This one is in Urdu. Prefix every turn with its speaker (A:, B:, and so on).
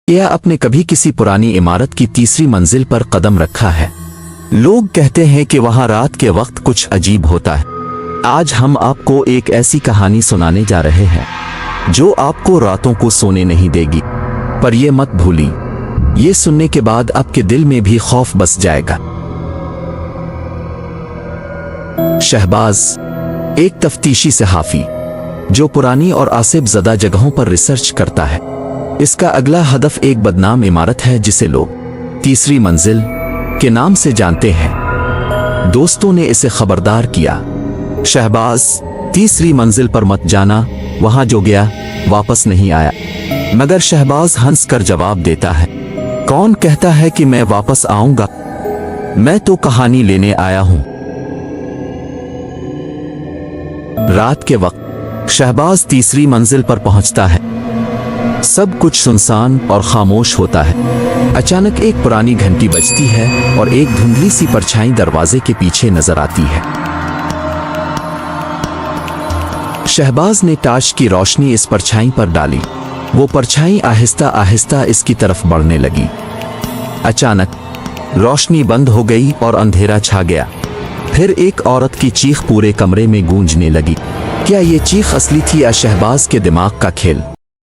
A: یا آپ نے کبھی کسی پرانی عمارت کی تیسری منزل پر قدم رکھا ہے؟ لوگ کہتے ہیں کہ وہاں رات کے وقت کچھ عجیب ہوتا ہے۔ آج ہم آپ کو ایک ایسی کہانی سنانے جا رہے ہیں جو آپ کو راتوں کو سونے نہیں دے گی، پر یہ مت بھولی، یہ سننے کے بعد آپ کے دل میں بھی خوف بس جائے گا۔ شہباز ایک تفتیشی صحافی جو پرانی اور آسیب زدہ جگہوں پر ریسرچ کرتا ہے۔ اس کا اگلا ہدف ایک بدنام عمارت ہے جسے لوگ تیسری منزل کے نام سے جانتے ہیں۔ دوستوں نے اسے خبردار کیا، شہباز تیسری منزل پر مت جانا، وہاں جو گیا واپس نہیں آیا۔ مگر شہباز ہنس کر جواب دیتا ہے، کون کہتا ہے کہ میں واپس آؤں گا؟ میں تو کہانی لینے آیا ہوں۔ رات کے وقت شہباز تیسری منزل پر پہنچتا ہے۔ سب کچھ سنسان اور خاموش ہوتا ہے۔ اچانک ایک پرانی گھنٹی بجتی ہے اور ایک دھندلی سی پرچھائی دروازے کے پیچھے نظر آتی ہے۔ شہباز نے ٹارچ کی روشنی اس پرچھائی پر ڈالی۔ وہ پرچھائی آہستہ آہستہ اس کی طرف بڑھنے لگی۔ اچانک روشنی بند ہو گئی اور اندھیرا چھا گیا۔ پھر ایک عورت کی چیخ پورے کمرے میں گونجنے لگی۔ کیا یہ چیخ اصلی تھی یا شہباز کے دماغ کا کھیل؟